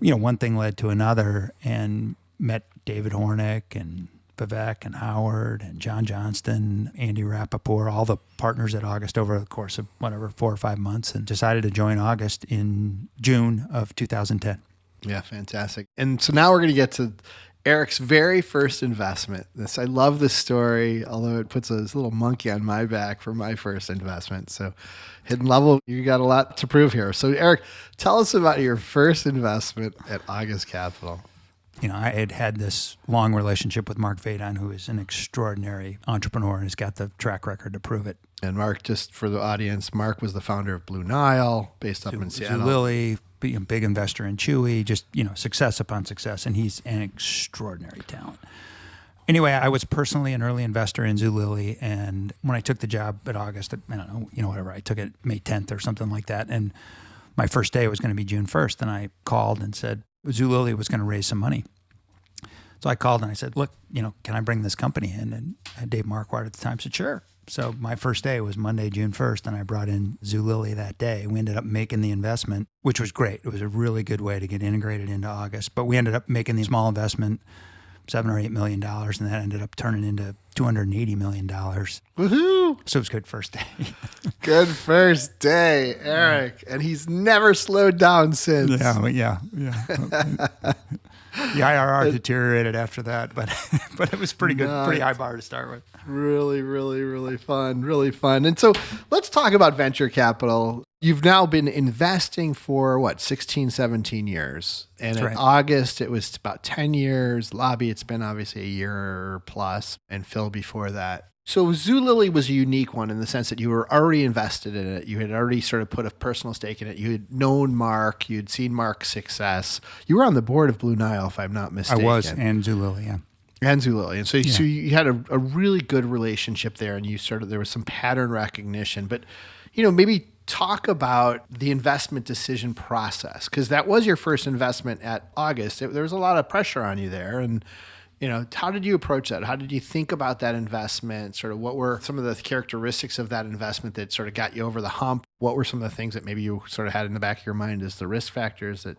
one thing led to another, and met David Hornick and Vivek and Howard and John Johnston, Andy Rappaport, all the partners at August over the course of 4 or 5 months, and decided to join August in June of 2010. Yeah, fantastic. And so now we're going to get to Eric's very first investment. I love this story, although it puts a little monkey on my back for my first investment. So Hidden Level, you got a lot to prove here. So Eric, tell us about your first investment at August Capital. I had this long relationship with Mark Vadon, who is an extraordinary entrepreneur and has got the track record to prove it. And Mark, just for the audience, Mark was the founder of Blue Nile, based up in Seattle. Zulily, big investor in Chewy, just, success upon success. And he's an extraordinary talent. Anyway, I was personally an early investor in Zulily. And when I took the job at August, I don't know, whatever, I took it May 10th or something like that. And my first day was going to be June 1st. And I called and said Zulily was going to raise some money. So I called and I said, look, can I bring this company in? And Dave Marquardt at the time said, sure. So my first day was Monday, June 1st, and I brought in Zulily that day. We ended up making the investment, which was great. It was a really good way to get integrated into August. But we ended up making the small investment, $7 or $8 million, and that ended up turning into $280 million. Woohoo! So it was good first day. Good first day, Eric. And he's never slowed down since. Yeah. The IRR deteriorated after that, but it was pretty good, pretty high bar to start with. Really, really, really fun, really fun. And so let's talk about venture capital. You've now been investing for 16, 17 years. And That's in right. August, it was about 10 years. Lobby, it's been obviously a year plus, and Phil before that. So Zulily was a unique one in the sense that you were already invested in it. You had already sort of put a personal stake in it. You had known Mark. You'd seen Mark's success. You were on the board of Blue Nile, if I'm not mistaken. I was, and Zulily, yeah. And Zulily. And so you had a really good relationship there, and there was some pattern recognition. But, maybe talk about the investment decision process, because that was your first investment at August. There was a lot of pressure on you there, and How did you approach that? How did you think about that investment? Sort of what were some of the characteristics of that investment that sort of got you over the hump? What were some of the things that maybe you sort of had in the back of your mind as the risk factors that,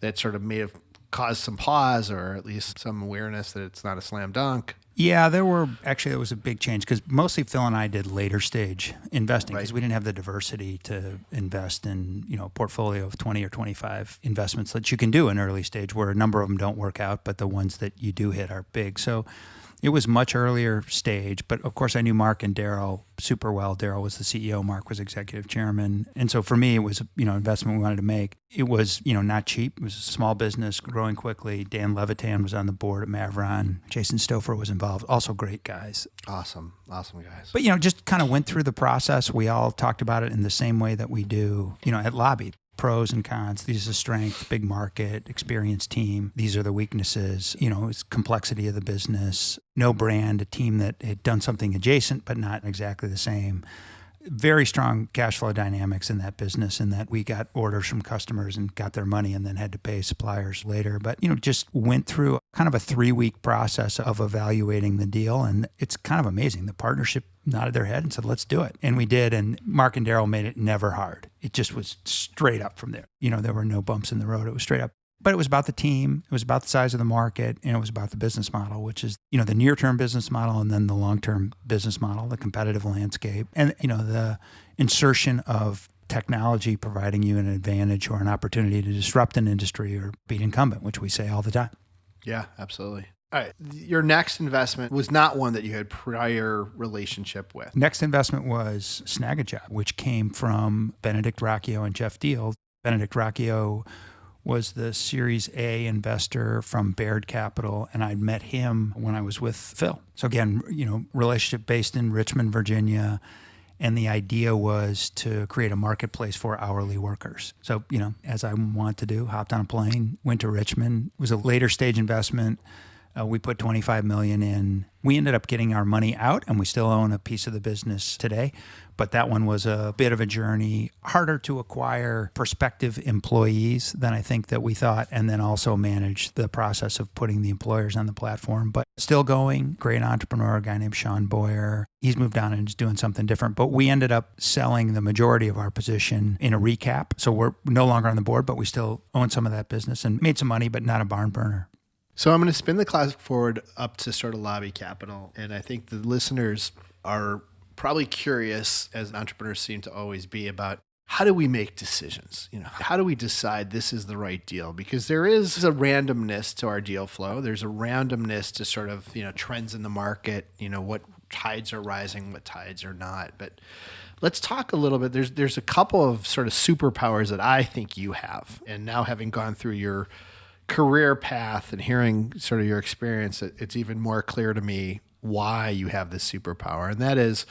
that sort of may have caused some pause or at least some awareness that it's not a slam dunk? Yeah, there was a big change because mostly Phil and I did later stage investing because we didn't have the diversity to invest in, a portfolio of 20 or 25 investments that you can do in early stage where a number of them don't work out, but the ones that you do hit are big. So it was much earlier stage, but of course I knew Mark and Daryl super well. Daryl was the CEO, Mark was executive chairman. And so for me, it was, investment we wanted to make. It was, not cheap. It was a small business growing quickly. Dan Levitan was on the board at Mavron. Jason Stouffer was involved. Also great guys. Awesome guys. But, just kind of went through the process. We all talked about it in the same way that we do, at Lobby. Pros and cons. These are the strength, big market, experienced team. These are the weaknesses. It's complexity of the business. No brand, a team that had done something adjacent but not exactly the same. Very strong cash flow dynamics in that business, in that we got orders from customers and got their money and then had to pay suppliers later. But, just went through kind of a 3-week process of evaluating the deal. And it's kind of amazing. The partnership nodded their head and said, let's do it. And we did. And Mark and Daryl made it never hard. It just was straight up from there. There were no bumps in the road. It was straight up. But it was about the team, it was about the size of the market, and it was about the business model, which is, the near-term business model and then the long-term business model, the competitive landscape, and, the insertion of technology providing you an advantage or an opportunity to disrupt an industry or beat incumbent, which we say all the time. Yeah, absolutely. All right. Your next investment was not one that you had prior relationship with. Next investment was Snagajob, which came from Benedict Rocchio and Jeff Deal. Benedict Rocchio was the Series A investor from Baird Capital, and I'd met him when I was with Phil. So again, relationship based in Richmond, Virginia, and the idea was to create a marketplace for hourly workers. So, as I want to do, hopped on a plane, went to Richmond. It was a later stage investment. We put $25 million in. We ended up getting our money out, and we still own a piece of the business today. But that one was a bit of a journey, harder to acquire prospective employees than I think that we thought, and then also manage the process of putting the employers on the platform. But still going, great entrepreneur, a guy named Sean Boyer. He's moved on and is doing something different. But we ended up selling the majority of our position in a recap. So we're no longer on the board, but we still own some of that business and made some money, but not a barn burner. So I'm going to spin the clock forward up to sort of Lobby Capital. And I think the listeners are probably curious, as entrepreneurs seem to always be, about how do we make decisions? How do we decide this is the right deal? Because there is a randomness to our deal flow. There's a randomness to sort of, trends in the market, what tides are rising, what tides are not. But let's talk a little bit. There's a couple of sort of superpowers that I think you have. And now having gone through your career path and hearing sort of your experience, it's even more clear to me why you have this superpower. And that is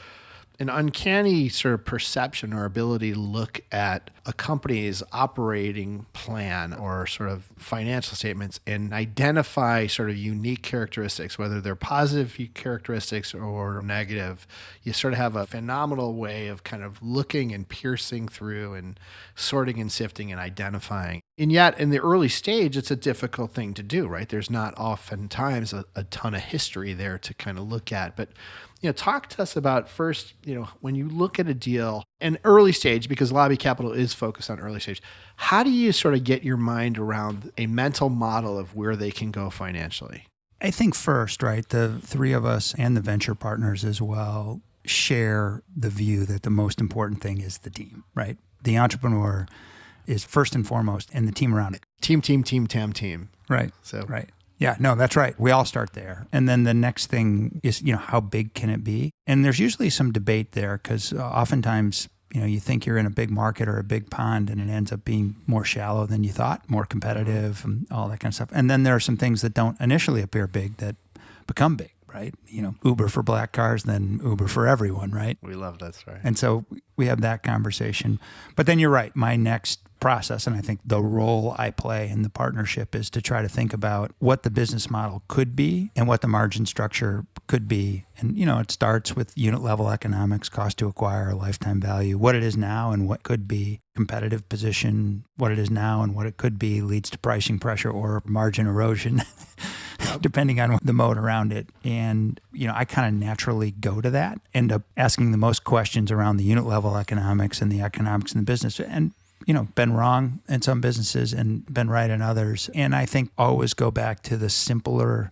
an uncanny sort of perception or ability to look at a company's operating plan or sort of financial statements and identify sort of unique characteristics, whether they're positive characteristics or negative. You sort of have a phenomenal way of kind of looking and piercing through and sorting and sifting and identifying. And yet in the early stage, it's a difficult thing to do, right? There's not oftentimes a ton of history there to kind of look at. But talk to us about first, when you look at a deal in early stage, because Lobby Capital is focused on early stage, how do you sort of get your mind around a mental model of where they can go financially? I think first, right, the three of us and the venture partners as well share the view that the most important thing is the team, right? The entrepreneur is first and foremost, and the team around it. Team. Right. So right. Yeah, no, that's right. We all start there. And then the next thing is, how big can it be? And there's usually some debate there because oftentimes, you think you're in a big market or a big pond and it ends up being more shallow than you thought, more competitive and all that kind of stuff. And then there are some things that don't initially appear big that become big, right? Uber for black cars, then Uber for everyone, right? We love that story. And so we have that conversation. But then you're right. My next process, and I think the role I play in the partnership is to try to think about what the business model could be and what the margin structure could be. And, it starts with unit level economics, cost to acquire, lifetime value, what it is now and what could be, competitive position, what it is now and what it could be leads to pricing pressure or margin erosion. depending on the mode around it. And, I kind of naturally go to that, end up asking the most questions around the unit level economics and the economics in the business. And, been wrong in some businesses and been right in others. And I think always go back to the simpler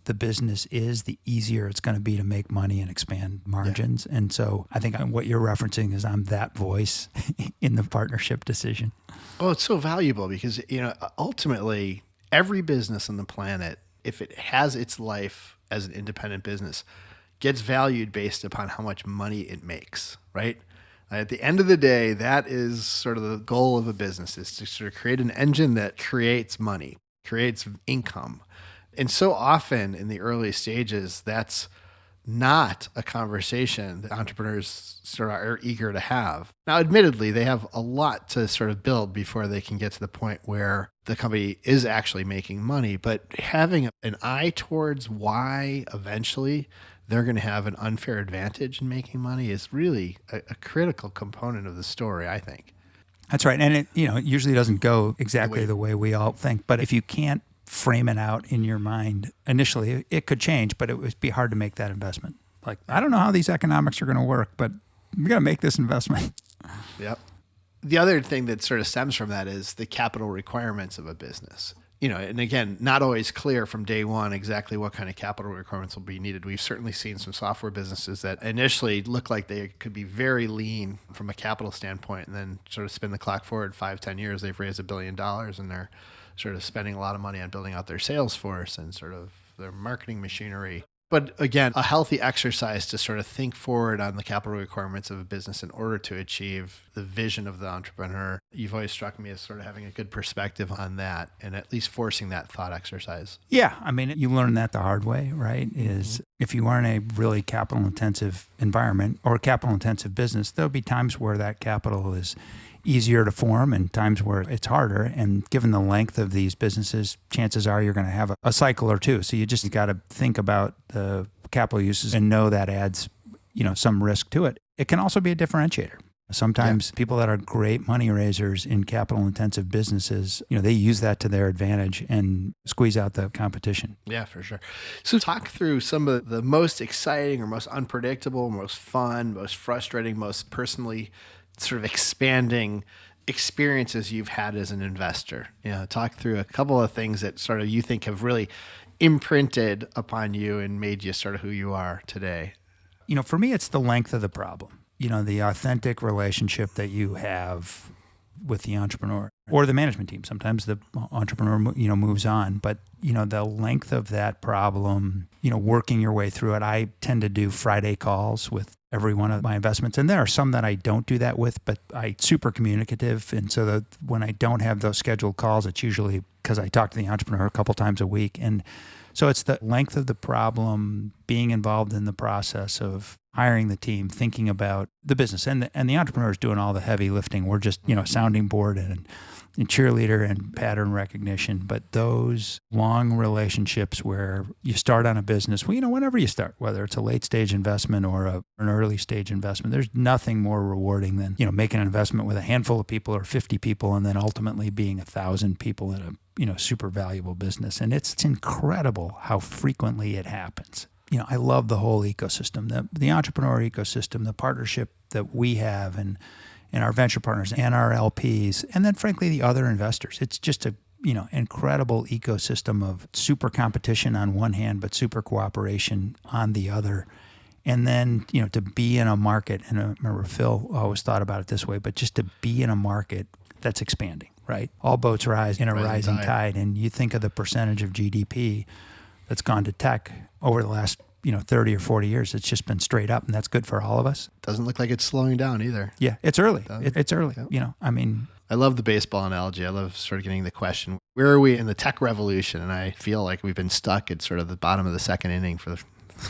the business is, the easier it's going to be to make money and expand margins. Yeah. And so I think what you're referencing is I'm that voice in the partnership decision. Oh, it's so valuable because, ultimately every business on the planet, if it has its life as an independent business, gets valued based upon how much money it makes, right? At the end of the day, that is sort of the goal of a business, is to sort of create an engine that creates money, creates income. And so often in the early stages, that's not a conversation that entrepreneurs sort of are eager to have. Now, admittedly, they have a lot to sort of build before they can get to the point where the company is actually making money. But having an eye towards why eventually they're going to have an unfair advantage in making money is really a critical component of the story, I think. That's right. And it usually doesn't go exactly the way we all think. But if you can't frame it out in your mind initially, it could change, but it would be hard to make that investment. Like, I don't know how these economics are going to work, but we got to make this investment. Yep. The other thing that sort of stems from that is the capital requirements of a business. And again, not always clear from day one exactly what kind of capital requirements will be needed. We've certainly seen some software businesses that initially look like they could be very lean from a capital standpoint, and then sort of spin the clock forward 5-10 years, they've raised $1 billion and they're sort of spending a lot of money on building out their sales force and sort of their marketing machinery. But again, a healthy exercise to sort of think forward on the capital requirements of a business in order to achieve the vision of the entrepreneur. You've always struck me as sort of having a good perspective on that and at least forcing that thought exercise. Yeah. I mean, you learn that the hard way, right? Is if you are in a really capital intensive environment or a capital intensive business, there'll be times where that capital is easier to form and times where it's harder. And given the length of these businesses, chances are you're going to have a cycle or two. So you just got to think about the capital uses and know that adds, some risk to it. It can also be a differentiator. Sometimes people that are great money raisers in capital intensive businesses, they use that to their advantage and squeeze out the competition. Yeah, for sure. So talk through some of the most exciting or most unpredictable, most fun, most frustrating, most personally sort of expanding experiences you've had as an investor. Talk through a couple of things that sort of you think have really imprinted upon you and made you sort of who you are today. For me, it's the length of the problem. The authentic relationship that you have with the entrepreneur or the management team. Sometimes the entrepreneur, moves on, but, the length of that problem, working your way through it. I tend to do Friday calls with every one of my investments. And there are some that I don't do that with, but I'm super communicative. And so that when I don't have those scheduled calls, it's usually because I talk to the entrepreneur a couple times a week. And so it's the length of the problem, being involved in the process of hiring the team, thinking about the business, and the entrepreneur is doing all the heavy lifting. We're just, sounding board and cheerleader and pattern recognition. But those long relationships where you start on a business, whenever you start, whether it's a late stage investment or an early stage investment, there's nothing more rewarding than, making an investment with a handful of people or 50 people and then ultimately being 1,000 people in a, super valuable business. And it's incredible how frequently it happens. I love the whole ecosystem, the entrepreneur ecosystem, the partnership that we have and our venture partners and our LPs, and then frankly, the other investors. It's just a, incredible ecosystem of super competition on one hand, but super cooperation on the other. And then, to be in a market, and I remember Phil always thought about it this way, but just to be in a market that's expanding, right? All boats rise in a rising tide. And you think of the percentage of GDP that's gone to tech over the last 30 or 40 years. It's just been straight up, and that's good for all of us. Doesn't look like it's slowing down either. Yeah, it's early. It's early. Yep. I love the baseball analogy. I love sort of getting the question, where are we in the tech revolution? And I feel like we've been stuck at sort of the bottom of the second inning for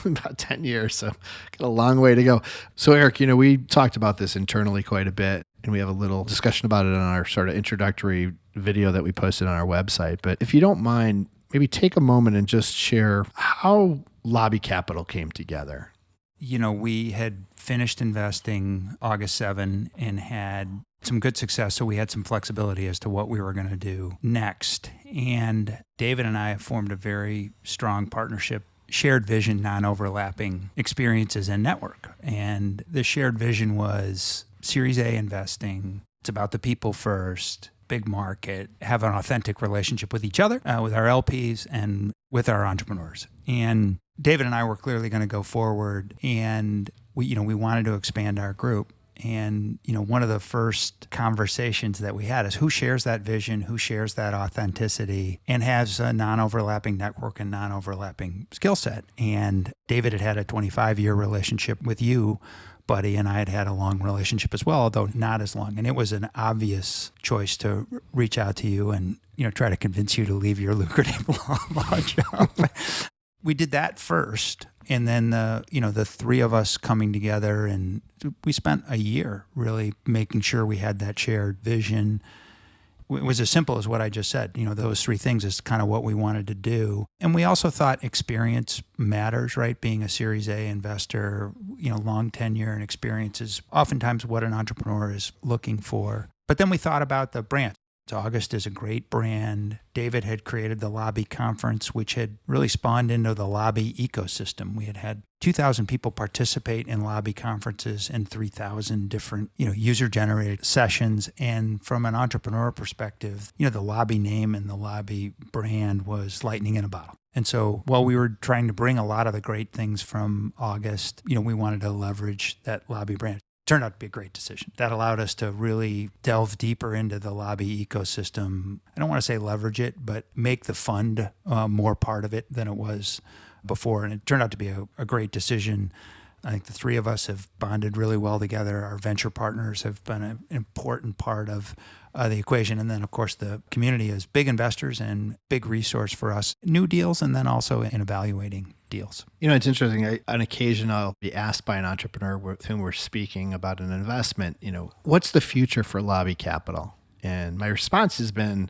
about 10 years. So got a long way to go. So Eric, we talked about this internally quite a bit, and we have a little discussion about it on our sort of introductory video that we posted on our website. But if you don't mind, maybe take a moment and just share how Lobby Capital came together. we had finished investing August 7 and had some good success, so we had some flexibility as to what we were going to do next. And David and I have formed a very strong partnership, shared vision, non-overlapping experiences and network. And the shared vision was Series A investing. It's about the people first, big market, have an authentic relationship with each other, with our LPs and with our entrepreneurs. And David and I were clearly going to go forward, and we wanted to expand our group. And, one of the first conversations that we had is who shares that vision, who shares that authenticity, and has a non-overlapping network and non-overlapping skill set. And David had a 25-year relationship with you, buddy, and I had a long relationship as well, although not as long. And it was an obvious choice to reach out to you and, try to convince you to leave your lucrative law job. We did that first, and then the three of us coming together, and we spent a year really making sure we had that shared vision. It was as simple as what I just said. Those three things is kind of what we wanted to do. And we also thought experience matters, right? Being a Series A investor, long tenure and experience is oftentimes what an entrepreneur is looking for. But then we thought about the brand. August is a great brand. David had created the Lobby Conference, which had really spawned into the lobby ecosystem. We had 2,000 people participate in lobby conferences and 3,000 different, user-generated sessions. And from an entrepreneur perspective, the lobby name and the lobby brand was lightning in a bottle. And so while we were trying to bring a lot of the great things from August, we wanted to leverage that lobby brand. Turned out to be a great decision. That allowed us to really delve deeper into the lobby ecosystem. I don't want to say leverage it, but make the fund more part of it than it was before. And it turned out to be a great decision. I think the three of us have bonded really well together. Our venture partners have been an important part of the equation. And then, of course, the community is big investors and big resource for us. New deals, and then also in evaluating deals. It's interesting. On occasion, I'll be asked by an entrepreneur with whom we're speaking about an investment, what's the future for Lobby Capital? And my response has been,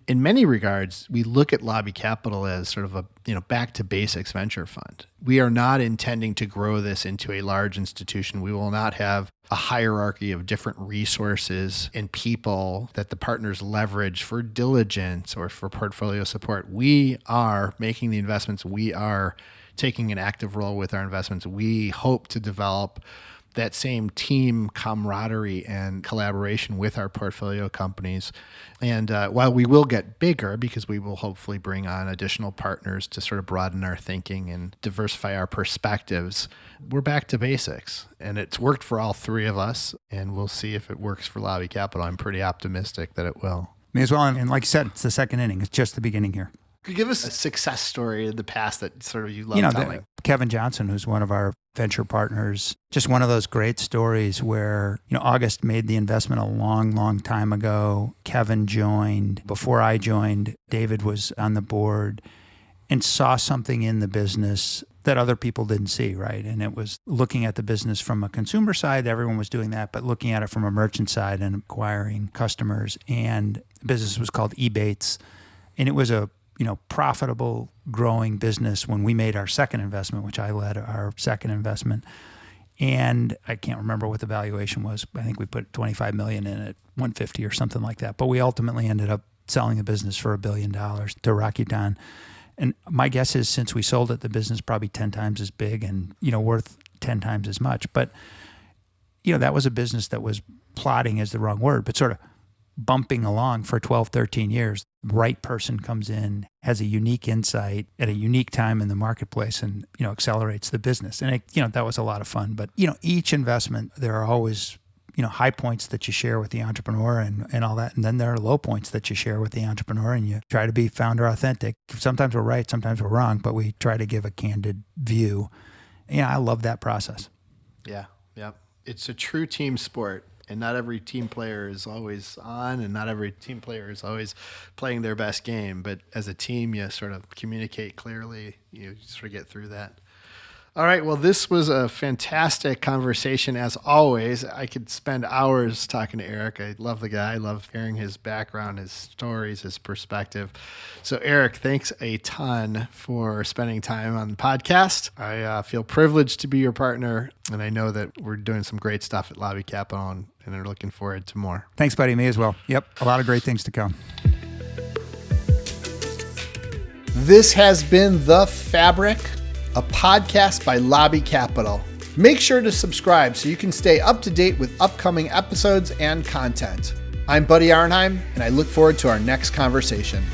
in many regards, we look at Lobby Capital as sort of a back to basics venture fund. We are not intending to grow this into a large institution. We will not have a hierarchy of different resources and people that the partners leverage for diligence or for portfolio support. We are making the investments. We are taking an active role with our investments. We hope to develop that same team camaraderie and collaboration with our portfolio companies. And while we will get bigger, because we will hopefully bring on additional partners to sort of broaden our thinking and diversify our perspectives, we're back to basics. And it's worked for all three of us, and we'll see if it works for Lobby Capital. I'm pretty optimistic that it will. Me as well. And like you said, it's the second inning. It's just the beginning here. Could you give us a success story of the past that sort of you love telling? Kevin Johnson, who's one of our venture partners, just one of those great stories where, August made the investment a long, long time ago. Kevin joined. Before I joined, David was on the board and saw something in the business that other people didn't see, right? And it was looking at the business from a consumer side. Everyone was doing that, but looking at it from a merchant side and acquiring customers. And the business was called Ebates. And it was a profitable, growing business when we made our second investment, which I led our second investment. And I can't remember what the valuation was. I think we put $25 million in it, 150 or something like that. But we ultimately ended up selling the business for $1 billion to Rakuten. And my guess is since we sold it, the business probably 10 times as big and, worth 10 times as much. But, that was a business that was plodding is the wrong word, but sort of bumping along for 12, 13 years. Right person comes in, has a unique insight at a unique time in the marketplace and, accelerates the business. And, that was a lot of fun. But, each investment, there are always, high points that you share with the entrepreneur and all that. And then there are low points that you share with the entrepreneur, and you try to be founder authentic. Sometimes we're right, sometimes we're wrong, but we try to give a candid view. I love that process. Yeah. It's a true team sport. And not every team player is always on, and not every team player is always playing their best game. But as a team, you sort of communicate clearly. You sort of get through that. All right. Well, this was a fantastic conversation as always. I could spend hours talking to Eric. I love the guy. I love hearing his background, his stories, his perspective. So, Eric, thanks a ton for spending time on the podcast. I feel privileged to be your partner, and I know that we're doing some great stuff at Lobby Capital and are looking forward to more. Thanks, buddy. Me as well. Yep. A lot of great things to come. This has been The Fabric, a podcast by Lobby Capital. Make sure to subscribe so you can stay up to date with upcoming episodes and content. I'm Buddy Arnheim, and I look forward to our next conversation.